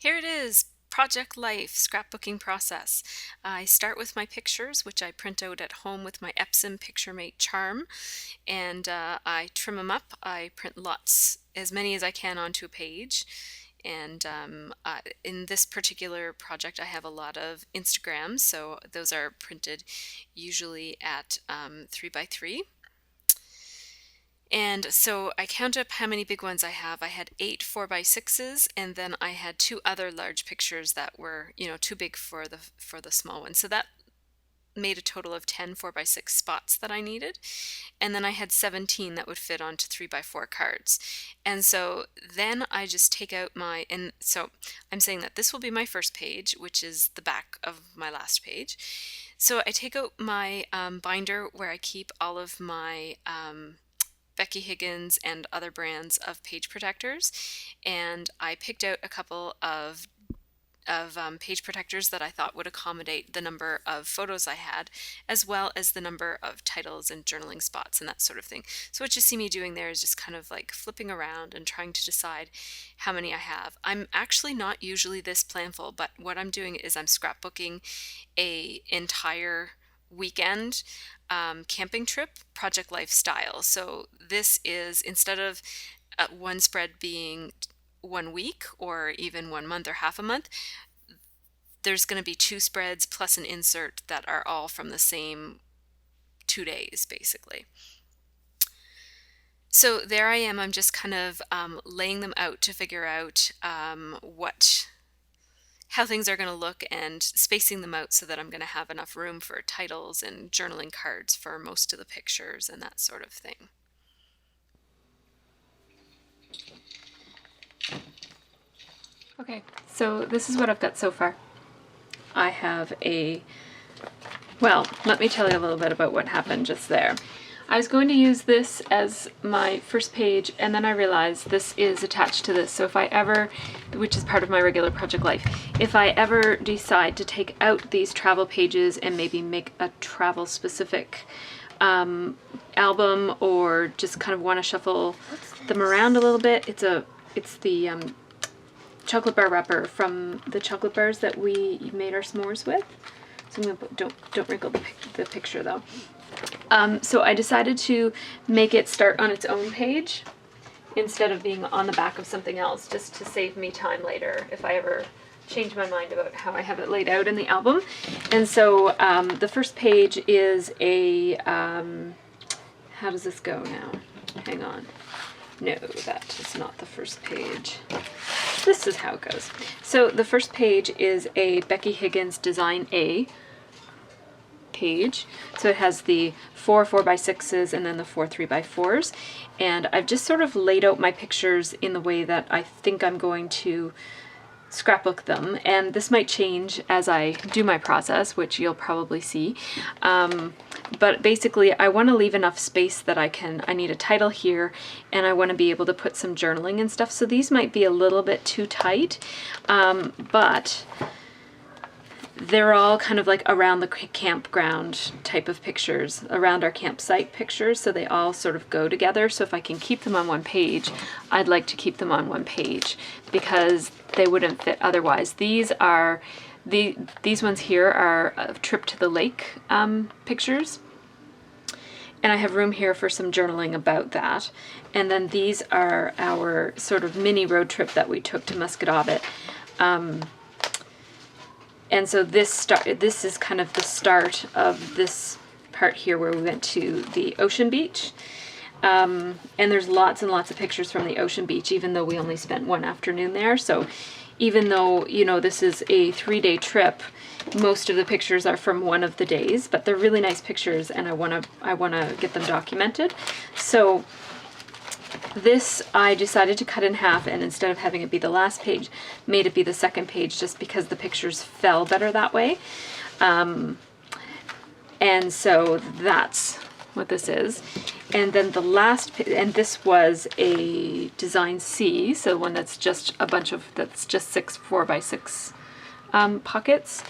Here it is, project life, scrapbooking process. I start with my pictures, which I print out at home with my Epson PictureMate charm, and I trim them up. I print lots, as many as I can onto a page. And in this particular project, I have a lot of Instagrams, so those are printed usually at 3 by 3. And so I count up how many big ones I have. I had 8 4 by 6s, and then I had 2 other large pictures that were, too big for the small one. So that made a total of 10 4 by 6 spots that I needed. And then I had 17 that would fit onto 3 by 4 cards. And so then I just take out and so I'm saying that this will be my first page, which is the back of my last page. So I take out my binder where I keep all of my Becky Higgins and other brands of page protectors, and I picked out a couple of page protectors that I thought would accommodate the number of photos I had, as well as the number of titles and journaling spots and that sort of thing. So what you see me doing there is just kind of like flipping around and trying to decide how many I have. I'm actually not usually this planful, but what I'm doing is I'm scrapbooking a entire weekend camping trip, project lifestyle. So this is, instead of one spread being 1 week or even 1 month or half a month, there's going to be 2 spreads plus an insert that are all from the same 2 days, basically. So there I am. I'm just kind of laying them out to figure out how things are going to look and spacing them out so that I'm going to have enough room for titles and journaling cards for most of the pictures and that sort of thing. Okay, so this is what I've got so far. I have well, let me tell you a little bit about what happened just there. I was going to use this as my first page, and then I realized this is attached to this. So if I ever, which is part of my regular project life, if I ever decide to take out these travel pages and maybe make a travel specific album, or just kind of want to shuffle them around a little bit, it's the chocolate bar wrapper from the chocolate bars that we made our s'mores with. So I'm gonna don't wrinkle the picture though. So I decided to make it start on its own page instead of being on the back of something else, just to save me time later if I ever change my mind about how I have it laid out in the album. And so the first page is a, how does this go now? Hang on. No, that is not the first page. This is how it goes. So the first page is a Becky Higgins Design A page. So it has the 4 4 by 6s and then the 4 3 by 4s. And I've just sort of laid out my pictures in the way that I think I'm going to scrapbook them, and this might change as I do my process, which you'll probably see. But basically I want to leave enough space that I need a title here, and I want to be able to put some journaling and stuff. So these might be a little bit too tight, but they're all kind of like around the campground type of pictures, around our campsite pictures, so they all sort of go together. So if I can keep them on one page, I'd like to keep them on one page because they wouldn't fit otherwise. These ones here are a trip to the lake pictures, and I have room here for some journaling about that. And then these are our sort of mini road trip that we took to Muscatawbit. And so this is kind of the start of this part here where we went to the ocean beach. And there's lots and lots of pictures from the ocean beach, even though we only spent one afternoon there. So even though, this is a 3-day trip, most of the pictures are from one of the days, but they're really nice pictures, and I wanna get them documented. So this I decided to cut in half, and instead of having it be the last page, made it be the second page, just because the pictures fell better that way. And so that's what this is. And then the last, and this was a Design C, so one that's just that's just 6 4 by 6 pockets.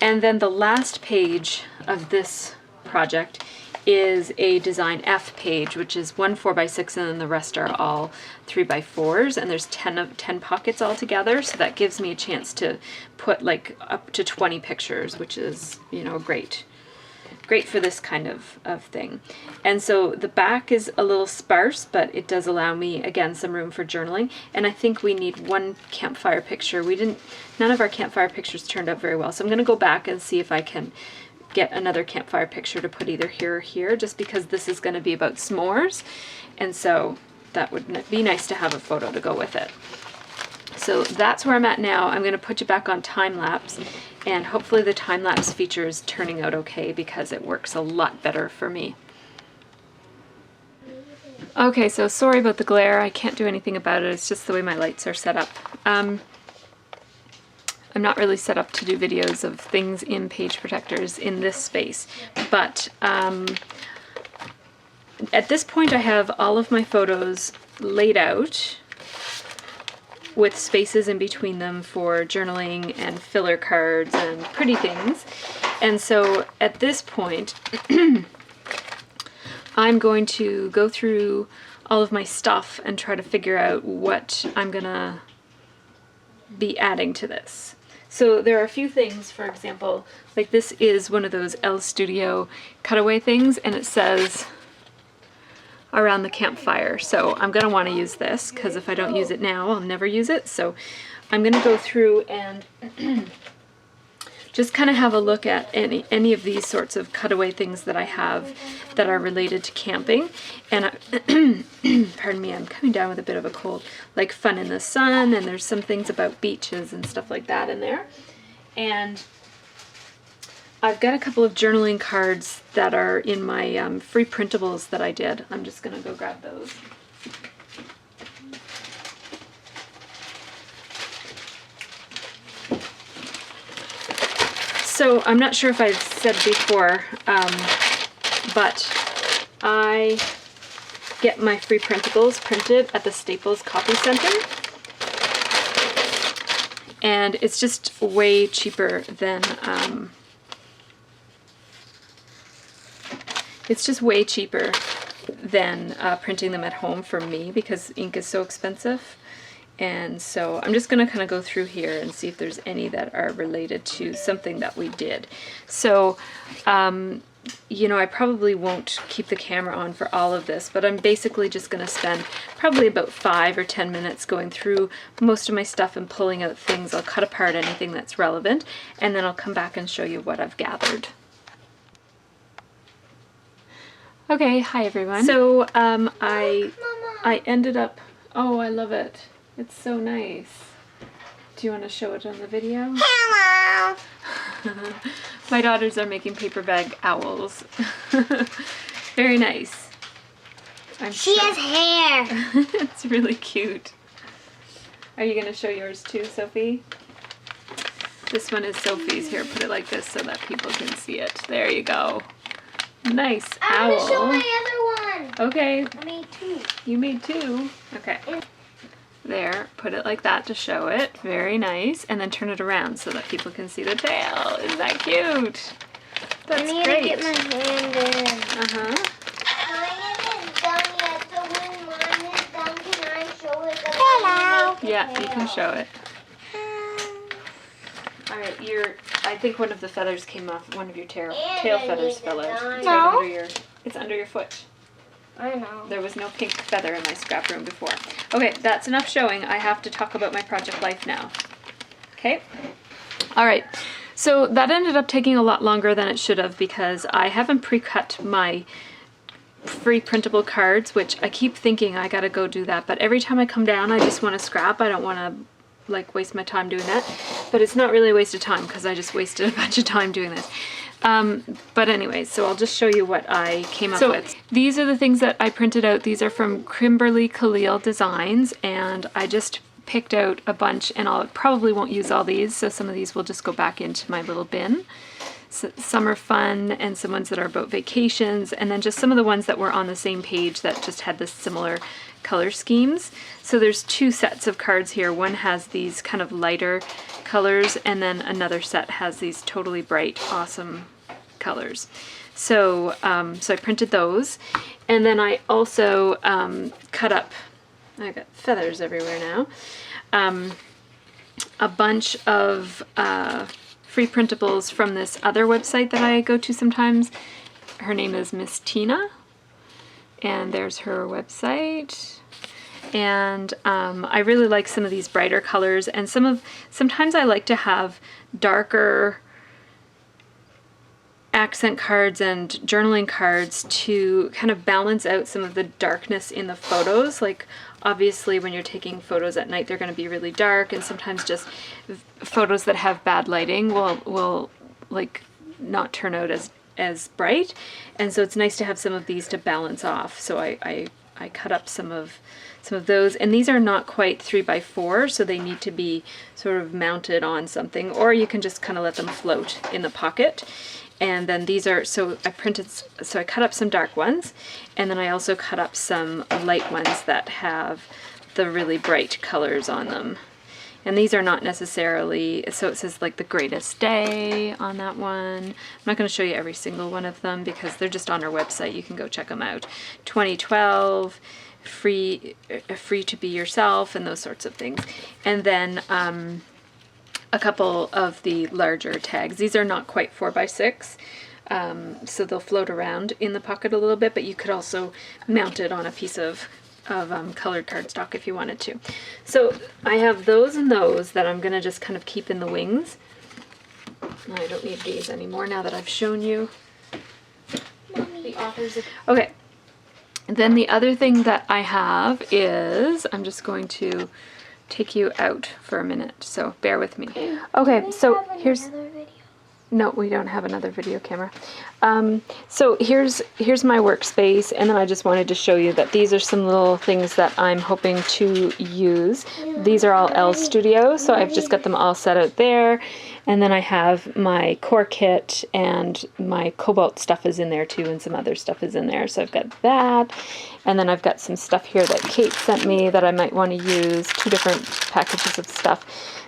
And then the last page of this project is a design F page, which is one 4x6 and then the rest are all 3x4s, and there's 10 pockets altogether, so that gives me a chance to put like up to 20 pictures, which is, you know, great for this kind of thing. And so the back is a little sparse, but it does allow me, again, some room for journaling. And I think we need one campfire picture. None of our campfire pictures turned out very well. So I'm gonna go back and see if I can get another campfire picture to put either here or here, just because this is gonna be about s'mores. And so that would be nice to have a photo to go with it. So that's where I'm at now. I'm gonna put you back on time lapse, and hopefully the time lapse feature is turning out okay because it works a lot better for me. Okay, so sorry about the glare. I can't do anything about it. It's just the way my lights are set up. I'm not really set up to do videos of things in page protectors in this space, but at this point I have all of my photos laid out with spaces in between them for journaling and filler cards and pretty things. And so at this point, I'm going to go through all of my stuff and try to figure out what I'm gonna be adding to this. So there are a few things, for example, like this is one of those L Studio cutaway things, and it says around the campfire. So I'm gonna wanna use this, because if I don't use it now, I'll never use it. So I'm gonna go through and just kind of have a look at any of these sorts of cutaway things that I have that are related to camping. And pardon me, I'm coming down with a bit of a cold. Like fun in the sun, and there's some things about beaches and stuff like that in there. And I've got a couple of journaling cards that are in my free printables that I did. I'm just gonna go grab those. So I'm not sure if I've said before, but I get my free printables printed at the Staples Copy Center. And it's just way cheaper than, printing them at home for me, because ink is so expensive. And so I'm just going to kind of go through here and see if there's any that are related to something that we did. So, you know, I probably won't keep the camera on for all of this, but I'm basically just going to spend probably about 5 or 10 minutes going through most of my stuff and pulling out things. I'll cut apart anything that's relevant, and then I'll come back and show you what I've gathered. Okay, hi everyone. So I ended up, oh, I love it. It's so nice. Do you want to show it on the video? Hello! My daughters are making paper bag owls. Very nice. She has hair. It's really cute. Are you going to show yours too, Sophie? This one is Sophie's. Here, put it like this so that people can see it. There you go. Nice owl. I'm going to show my other one. Okay. I made 2. You made 2? Okay. There, put it like that to show it. Very nice. And then turn it around so that people can see the tail. Isn't that cute? That's I need great. to get my hand in. Uh-huh. Mine isn't done yet, so when mine is done, can I show it? Hello! Yeah, you can show it. All right, I think one of the feathers came off. One of your tail feathers fell out. It's right under your. It's under your foot. I know. There was no pink feather in my scrap room before. Okay, that's enough showing. I have to talk about my project life now. Okay? All right. So that ended up taking a lot longer than it should have, because I haven't pre-cut my free printable cards, which I keep thinking I gotta go do that. But every time I come down, I just want to scrap. I don't want to like waste my time doing that. But it's not really a waste of time, because I just wasted a bunch of time doing this. But anyway, so I'll just show you what I came up with. These are the things that I printed out. These are from Kimberly Khalil Designs, and I just picked out a bunch, and I probably won't use all these, so some of these will just go back into my little bin. So some are fun, and some ones that are about vacations, and then just some of the ones that were on the same page that just had this similar color schemes. So there's 2 sets of cards here. One has these kind of lighter colors, and then another set has these totally bright, awesome colors. So, so I printed those, and then I also cut up, I got feathers everywhere now, a bunch of free printables from this other website that I go to sometimes. Her name is Miss Tina, and there's her website. And I really like some of these brighter colors, and sometimes I like to have darker accent cards and journaling cards to kind of balance out some of the darkness in the photos. Like, obviously when you're taking photos at night, they're going to be really dark, and sometimes just photos that have bad lighting will like not turn out as bright. And so it's nice to have some of these to balance off. So I cut up some of those, and these are not quite 3x4, so they need to be sort of mounted on something, or you can just kind of let them float in the pocket. And then these are, so I cut up some dark ones, and then I also cut up some light ones that have the really bright colors on them. And these are not necessarily, so it says like the greatest day on that one. I'm not going to show you every single one of them because they're just on our website. You can go check them out. 2012, free to be yourself, and those sorts of things. And then a couple of the larger tags. These are not quite 4x6, so they'll float around in the pocket a little bit, but you could also mount it on a piece of colored cardstock if you wanted to. So I have those and those that I'm going to just kind of keep in the wings. I don't need these anymore now that I've shown you the authors. Okay. Then the other thing that I have is, I'm just going to take you out for a minute, so bear with me. Okay, so here's, no, we don't have another video camera. So here's my workspace, and then I just wanted to show you that these are some little things that I'm hoping to use. These are all L Studio, so I've just got them all set out there. And then I have my core kit, and my cobalt stuff is in there too, and some other stuff is in there. So I've got that. And then I've got some stuff here that Kate sent me that I might want to use, 2 different packages of stuff.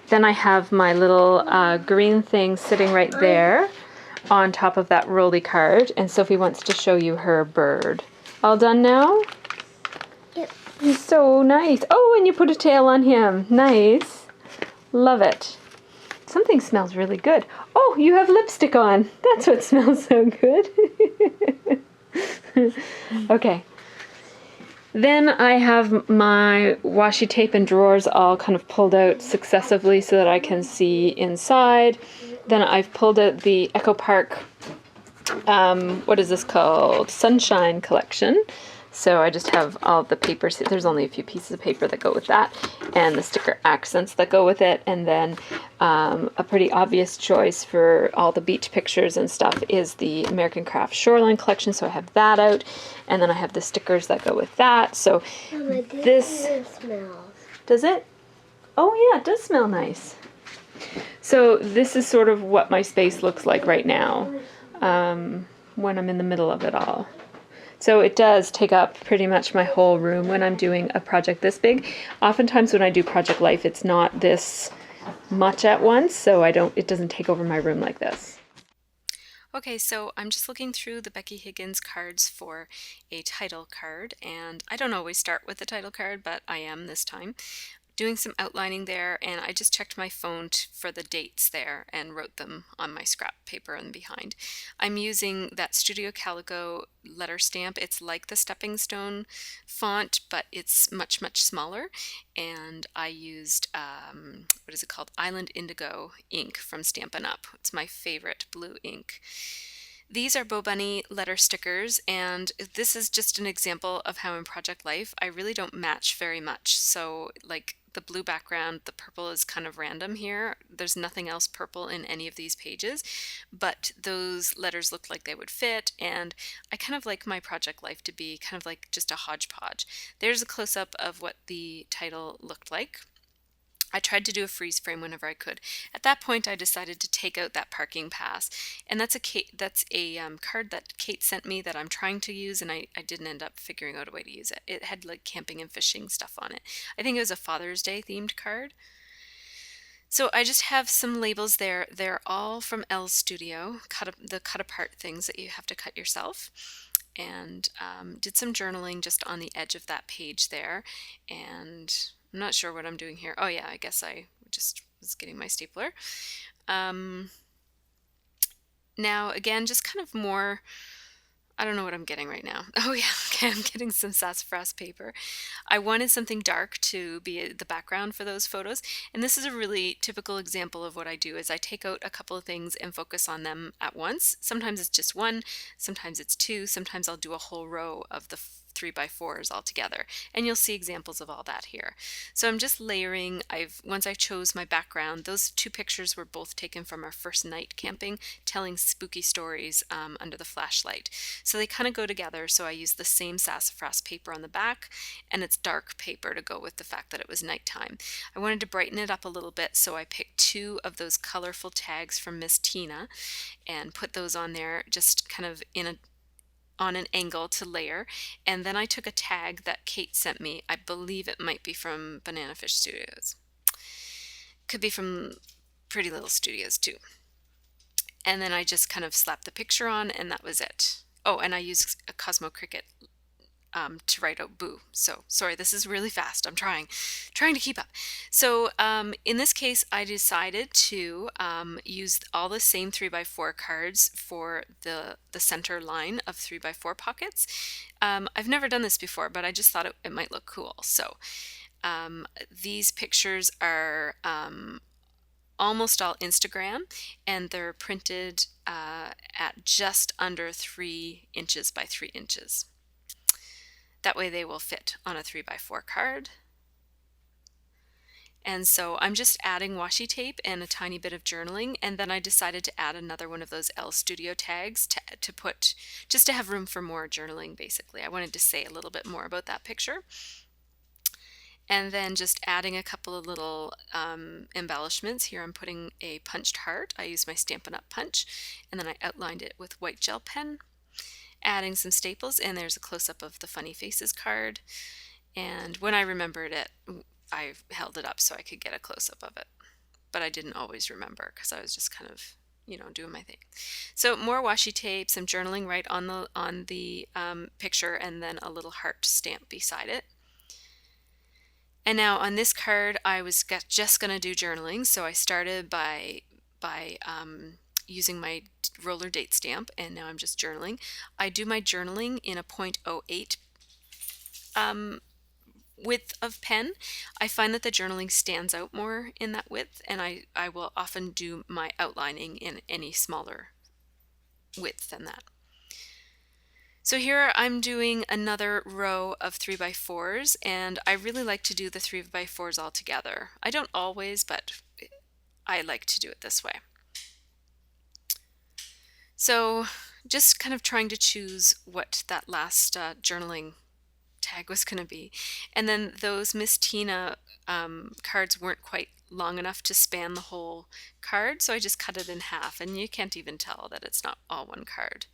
Then I have my little green thing sitting right there on top of that rolly card. And Sophie wants to show you her bird. All done now? Yep. So nice. Oh, and you put a tail on him. Nice. Love it. Something smells really good. Oh, you have lipstick on. That's what smells so good. Okay. Then I have my washi tape and drawers all kind of pulled out successively so that I can see inside. Then I've pulled out the Echo Park, what is this called? Sunshine collection. So I just have all the papers. There's only a few pieces of paper that go with that, and the sticker accents that go with it. And then a pretty obvious choice for all the beach pictures and stuff is the American Craft Shoreline collection. So I have that out, and then I have the stickers that go with that. So Mama, this smells. Does it? Oh yeah, it does smell nice. So this is sort of what my space looks like right now when I'm in the middle of it all. So it does take up pretty much my whole room when I'm doing a project this big. Oftentimes when I do Project Life, it's not this much at once, so it doesn't take over my room like this. Okay, so I'm just looking through the Becky Higgins cards for a title card, and I don't always start with the title card, but I am this time. Doing some outlining there, and I just checked my phone for the dates there and wrote them on my scrap paper and behind. I'm using that Studio Calico letter stamp. It's like the Stepping Stone font, but it's much, much smaller. And I used, what is it called? Island Indigo ink from Stampin' Up. It's my favorite blue ink. These are Bo Bunny letter stickers, and this is just an example of how in Project Life I really don't match very much. So like the blue background, the purple is kind of random here. There's nothing else purple in any of these pages, but those letters look like they would fit, and I kind of like my Project Life to be kind of like just a hodgepodge. There's a close-up of what the title looked like. I tried to do a freeze frame whenever I could. At that point, I decided to take out that parking pass, and that's a card that Kate sent me that I'm trying to use, and I didn't end up figuring out a way to use it. It had like camping and fishing stuff on it. I think it was a Father's Day themed card. So I just have some labels there. They're all from L Studio, the cut apart things that you have to cut yourself. And did some journaling just on the edge of that page there. And I'm not sure what I'm doing here. Oh yeah, I guess I just was getting my stapler. Um, Now again, just kind of more, I don't know what I'm getting right now. Oh yeah, okay, I'm getting some sassafras paper. I wanted something dark to be the background for those photos. And this is a really typical example of what I do is I take out a couple of things and focus on them at once. Sometimes it's just one, sometimes it's two, sometimes I'll do a whole row of the 3x4s all together. And you'll see examples of all that here. So I'm just layering. Once I chose my background, those two pictures were both taken from our first night camping, telling spooky stories under the flashlight. So they kind of go together. So I used the same sassafras paper on the back, and it's dark paper to go with the fact that it was nighttime. I wanted to brighten it up a little bit, so I picked two of those colorful tags from Miss Tina and put those on there just kind of on an angle to layer. And then I took a tag that Kate sent me. I believe it might be from Banana Fish Studios. Could be from Pretty Little Studios too. And then I just kind of slapped the picture on, and that was it. Oh, and I used a Cosmo Cricut to write out boo. So sorry, this is really fast. I'm trying to keep up. So in this case, I decided to use all the same 3x4 cards for the center line of 3x4 pockets. I've never done this before, but I just thought it might look cool. So these pictures are almost all Instagram, and they're printed at just under 3 inches by 3 inches. That way they will fit on a 3x4 card. And so I'm just adding washi tape and a tiny bit of journaling, and then I decided to add another one of those L Studio tags to put, just to have room for more journaling basically. I wanted to say a little bit more about that picture. And then just adding a couple of little embellishments. Here I'm putting a punched heart. I used my Stampin' Up! Punch, and then I outlined it with white gel pen. Adding some staples, and there's a close-up of the funny faces card. And when I remembered it, I held it up so I could get a close-up of it. But I didn't always remember because I was just kind of, doing my thing. So more washi tape, some journaling right on the picture, and then a little heart stamp beside it. And now on this card, I was just going to do journaling, so I started by using my roller date stamp, and now I'm just journaling. I do my journaling in a 0.08 width of pen. I find that the journaling stands out more in that width, and I will often do my outlining in any smaller width than that. So here I'm doing another row of 3x4s, and I really like to do the 3x4s all together. I don't always, but I like to do it this way. So just kind of trying to choose what that last journaling tag was going to be. And then those Miss Tina cards weren't quite long enough to span the whole card, so I just cut it in half, and you can't even tell that it's not all one card.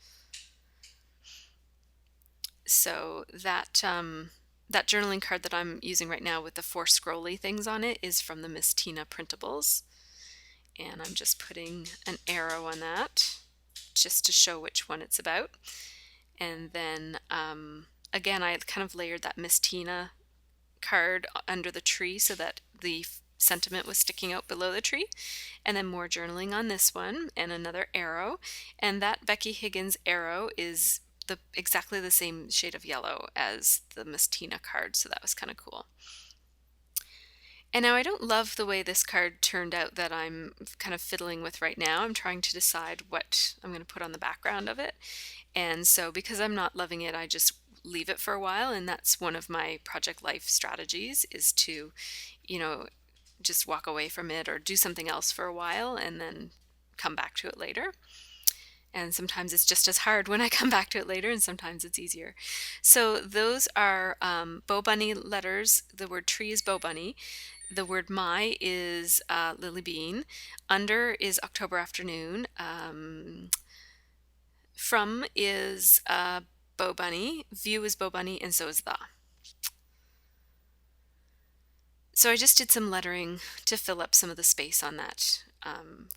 So that that journaling card that I'm using right now with the 4 scrolly things on it is from the Miss Tina printables. And I'm just putting an arrow on that just to show which one it's about. And then again, I kind of layered that Miss Tina card under the tree so that the sentiment was sticking out below the tree. And then more journaling on this one, and another arrow. And that Becky Higgins arrow is exactly the same shade of yellow as the Miss Tina card, so that was kind of cool. And now I don't love the way this card turned out that I'm kind of fiddling with right now. I'm trying to decide what I'm going to put on the background of it. And so because I'm not loving it, I just leave it for a while, and that's one of my project life strategies, is to, just walk away from it or do something else for a while and then come back to it later. And sometimes it's just as hard when I come back to it later, and sometimes it's easier. So those are Bow Bunny letters. The word tree is Bow Bunny. The word my is Lily Bean. Under is October Afternoon. From is Bow Bunny. View is Bow Bunny, and so is the. So I just did some lettering to fill up some of the space on that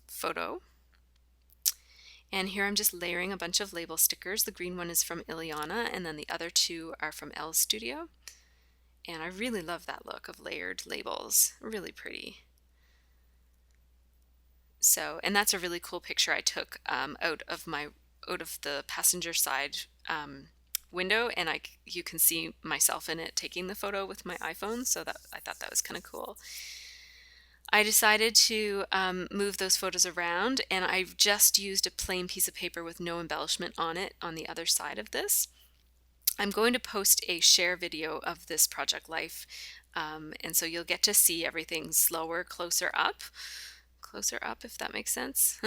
photo. And here I'm just layering a bunch of label stickers. The green one is from Ileana, and then the other two are from Elle Studio. And I really love that look of layered labels. Really pretty. So, and that's a really cool picture I took out of the passenger side window, and you can see myself in it taking the photo with my iPhone. So that I thought that was kind of cool. I decided to move those photos around, and I've just used a plain piece of paper with no embellishment on it on the other side of this. I'm going to post a share video of this project life, and so you'll get to see everything slower, closer up, if that makes sense.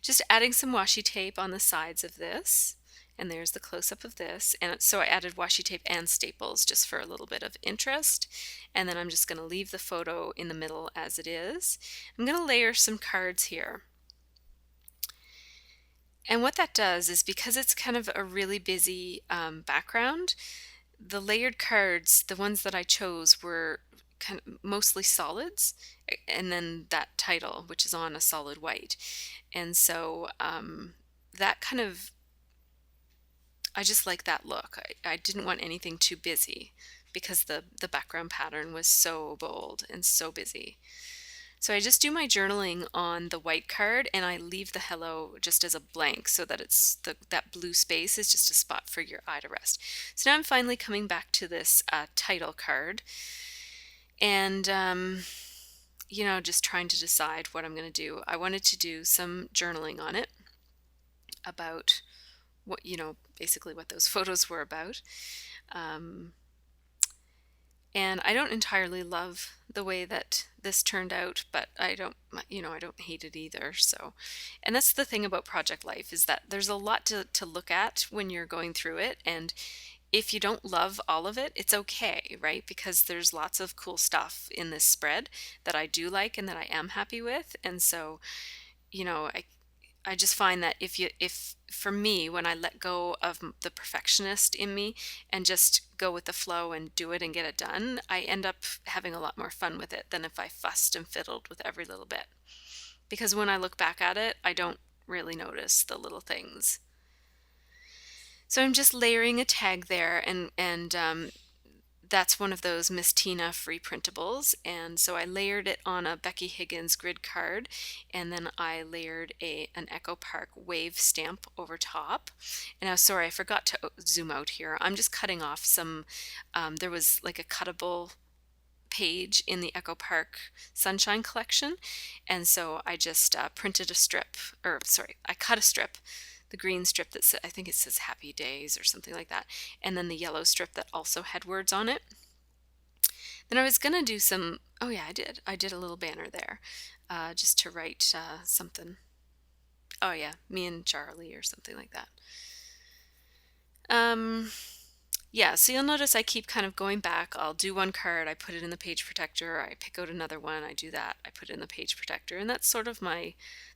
Just adding some washi tape on the sides of this, and there's the close-up of this. And so I added washi tape and staples just for a little bit of interest, and then I'm just going to leave the photo in the middle as it is. I'm going to layer some cards here. And what that does is, because it's kind of a really busy background, the layered cards, the ones that I chose, were kind of mostly solids, and then that title, which is on a solid white. And so that kind of, I just like that look. I didn't want anything too busy because the background pattern was so bold and so busy. So I just do my journaling on the white card, and I leave the hello just as a blank so that that blue space is just a spot for your eye to rest. So now I'm finally coming back to this title card, and just trying to decide what I'm going to do. I wanted to do some journaling on it about what, basically what those photos were about. And I don't entirely love the way that this turned out, but I don't hate it either. So, and that's the thing about project life, is that there's a lot to look at when you're going through it. And if you don't love all of it, it's okay, right? Because there's lots of cool stuff in this spread that I do like and that I am happy with. And so, I just find that if for me, when I let go of the perfectionist in me and just go with the flow and do it and get it done, I end up having a lot more fun with it than if I fussed and fiddled with every little bit. Because when I look back at it, I don't really notice the little things. So I'm just layering a tag there, and that's one of those Miss Tina free printables. And so I layered it on a Becky Higgins grid card, and then I layered an Echo Park wave stamp over top. And now, sorry, I forgot to zoom out here. I'm just cutting off some, there was like a cuttable page in the Echo Park Sunshine collection. And so I just printed a strip, or sorry, I cut a strip, the green strip that I think it says Happy Days or something like that, and then the yellow strip that also had words on it. Then I was gonna do some, oh yeah, I did a little banner there, just to write something. Oh yeah, me and Charlie or something like that. Yeah, so you'll notice I keep kind of going back. I'll do one card, I put it in the page protector, I pick out another one, I do that, I put it in the page protector, and that's sort of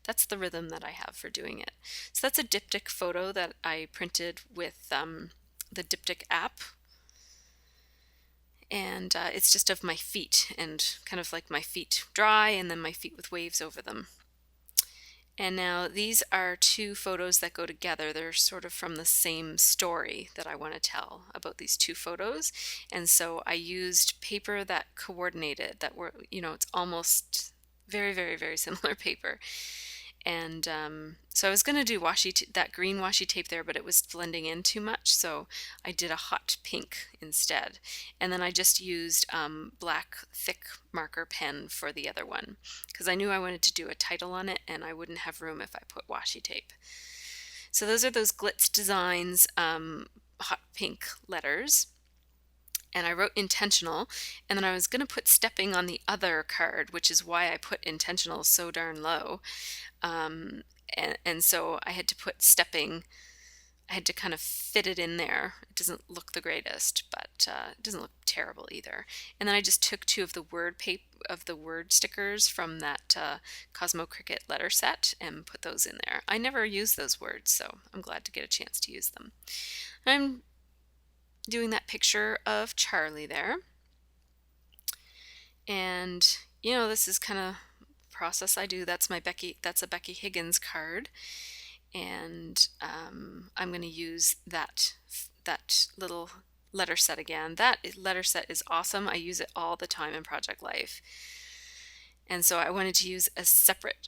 that's the rhythm that I have for doing it. So that's a diptych photo that I printed with the diptych app, and it's just of my feet, and kind of like my feet dry and then my feet with waves over them. And now these are two photos that go together. They're sort of from the same story that I want to tell about these two photos. And so I used paper that coordinated, that were, it's almost very, very, very similar paper. And so I was going to do that green washi tape there, but it was blending in too much, so I did a hot pink instead. And then I just used black thick marker pen for the other one, because I knew I wanted to do a title on it, and I wouldn't have room if I put washi tape. So those are those Glitz Designs hot pink letters. And I wrote intentional, and then I was going to put stepping on the other card, which is why I put intentional so darn low. And so I had to put stepping, I had to kind of fit it in there. It doesn't look the greatest, but it doesn't look terrible either. And then I just took two of the word stickers from that Cosmo Cricut letter set and put those in there. I never use those words, so I'm glad to get a chance to use them. I'm doing that picture of Charlie there. And you know, this is kind of process I do. That's a Becky Higgins card, and I'm going to use that little letter set again. That letter set is awesome. I use it all the time in Project Life. And so I wanted to use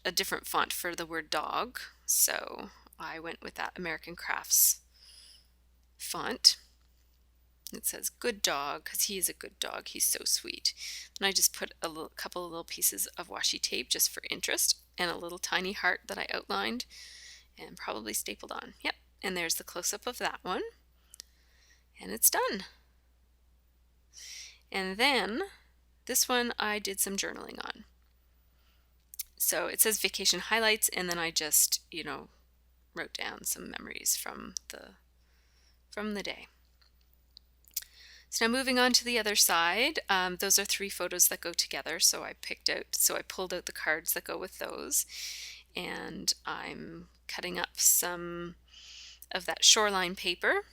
a different font for the word dog. So I went with that American Crafts font. It says good dog because he is a good dog. He's so sweet. And I just put couple of little pieces of washi tape just for interest and a little tiny heart that I outlined and probably stapled on. Yep. And there's the close-up of that one. And it's done. And then this one I did some journaling on. So it says vacation highlights, and then I just, wrote down some memories from the day. So now moving on to the other side, those are 3 photos that go together. So I pulled out the cards that go with those, and I'm cutting up some of that shoreline paper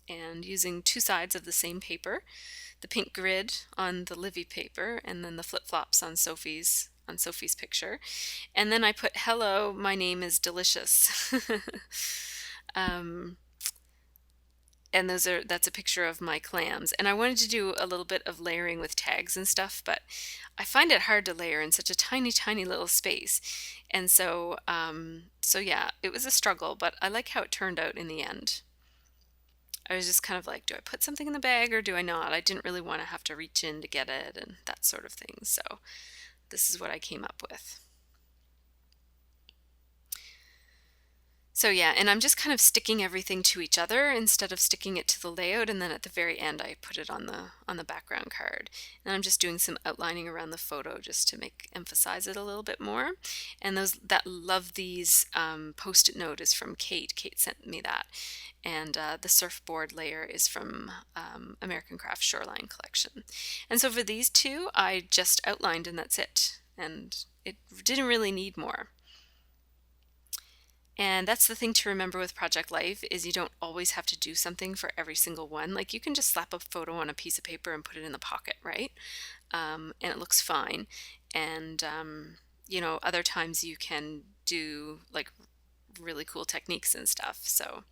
and using 2 sides of the same paper, the pink grid on the Livy paper, and then the flip-flops on Sophie's picture. And then I put, hello, my name is delicious. And that's a picture of my clams. And I wanted to do a little bit of layering with tags and stuff, but I find it hard to layer in such a tiny, tiny little space. And so yeah, it was a struggle, but I like how it turned out in the end. I was just kind of like, do I put something in the bag or do I not? I didn't really want to have to reach in to get it and that sort of thing. So this is what I came up with. So yeah, and I'm just kind of sticking everything to each other instead of sticking it to the layout, and then at the very end I put it on the background card. And I'm just doing some outlining around the photo just to emphasize it a little bit more. And those that love these post-it note is from Kate. Kate sent me that. And the surfboard layer is from American Craft Shoreline Collection. And so for these 2, I just outlined and that's it. And it didn't really need more. And that's the thing to remember with Project Life is you don't always have to do something for every single one. Like you can just slap a photo on a piece of paper and put it in the pocket, right? And it looks fine. And, other times you can do like really cool techniques and stuff. So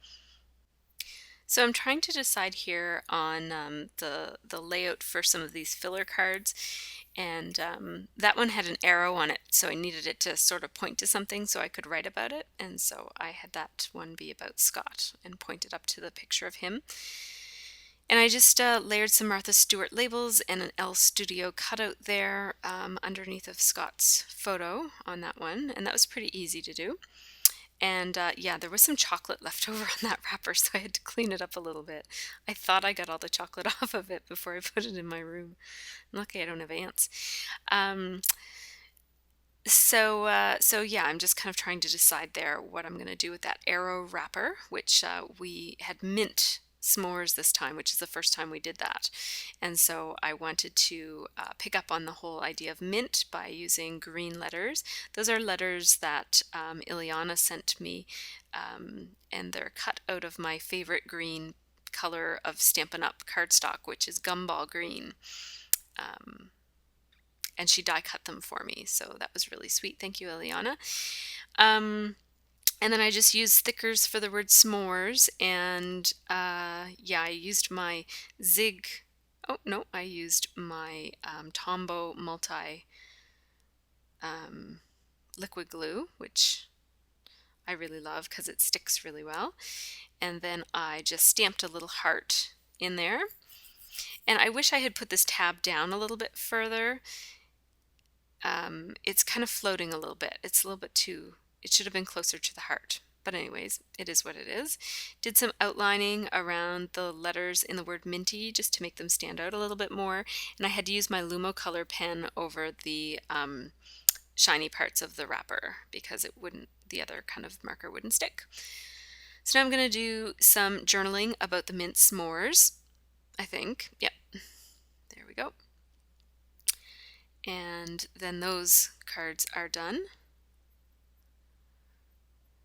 I'm trying to decide here on the layout for some of these filler cards, and that one had an arrow on it, so I needed it to sort of point to something so I could write about it, and so I had that one be about Scott and pointed up to the picture of him. And I just layered some Martha Stewart labels and an L Studio cutout there underneath of Scott's photo on that one, and that was pretty easy to do. And yeah, there was some chocolate left over on that wrapper, so I had to clean it up a little bit. I thought I got all the chocolate off of it before I put it in my room. Lucky I don't have ants. So yeah, I'm just kind of trying to decide there what I'm going to do with that arrow wrapper, which we had mint s'mores this time, which is the first time we did that. And so I wanted to pick up on the whole idea of mint by using green letters. Those are letters that Ileana sent me, and they're cut out of my favorite green color of Stampin' Up! Cardstock, which is gumball green. And she die cut them for me, so that was really sweet. Thank you, Ileana. And then I just used stickers for the word s'mores, and yeah, I used my I used my Tombow multi liquid glue, which I really love because it sticks really well. And then I just stamped a little heart in there. And I wish I had put this tab down a little bit further. It's kind of floating a little bit. It's a little bit too, it should have been closer to the heart. But anyways, it is what it is. Did some outlining around the letters in the word minty just to make them stand out a little bit more. And I had to use my Lumo Color pen over the shiny parts of the wrapper because the other kind of marker wouldn't stick. So now I'm going to do some journaling about the mint s'mores, I think. Yep, there we go. And then those cards are done.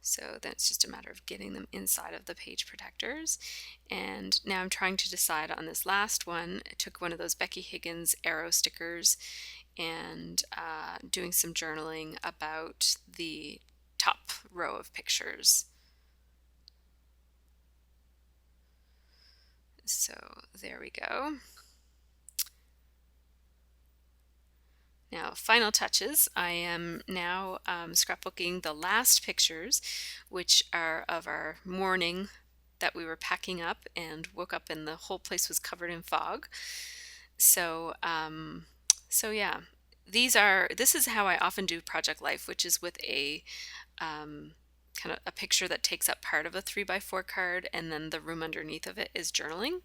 So then it's just a matter of getting them inside of the page protectors. And now I'm trying to decide on this last one. I took one of those Becky Higgins arrow stickers and doing some journaling about the top row of pictures. So there we go. Now, final touches. I am now scrapbooking the last pictures, which are of our morning that we were packing up and woke up and the whole place was covered in fog. So, yeah, this is how I often do project life, which is with a kind of a picture that takes up part of a 3x4 card, and then the room underneath of it is journaling.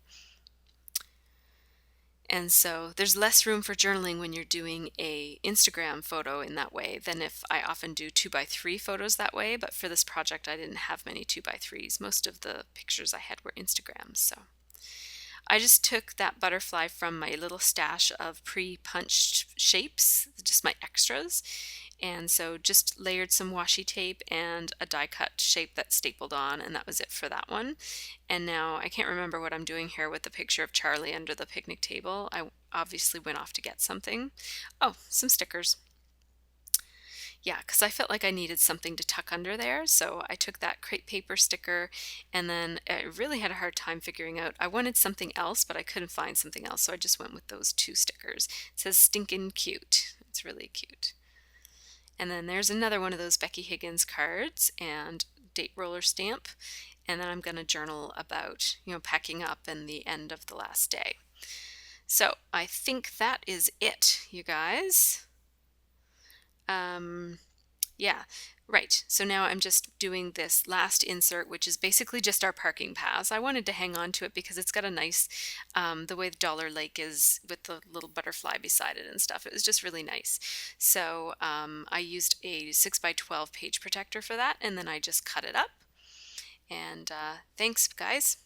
And so there's less room for journaling when you're doing a Instagram photo in that way than if I often do 2x3 photos that way. But for this project, I didn't have many 2x3s. Most of the pictures I had were Instagrams. So I just took that butterfly from my little stash of pre-punched shapes, just my extras. And so just layered some washi tape and a die cut shape that stapled on, and that was it for that one. And now I can't remember what I'm doing here with the picture of Charlie under the picnic table. I obviously went off to get something. Oh, some stickers. Yeah, because I felt like I needed something to tuck under there, so I took that crepe paper sticker, and then I really had a hard time figuring out. I wanted something else, but I couldn't find something else, so I just went with those two stickers. It says stinkin' cute. It's really cute. And then there's another one of those Becky Higgins cards and date roller stamp. And then I'm going to journal about, packing up and the end of the last day. So I think that is it, you guys. Yeah, right. So now I'm just doing this last insert, which is basically just our parking pass. I wanted to hang on to it because it's got a nice, the way the Dollar Lake is with the little butterfly beside it and stuff. It was just really nice. So I used a 6x12 page protector for that, and then I just cut it up. And thanks, guys.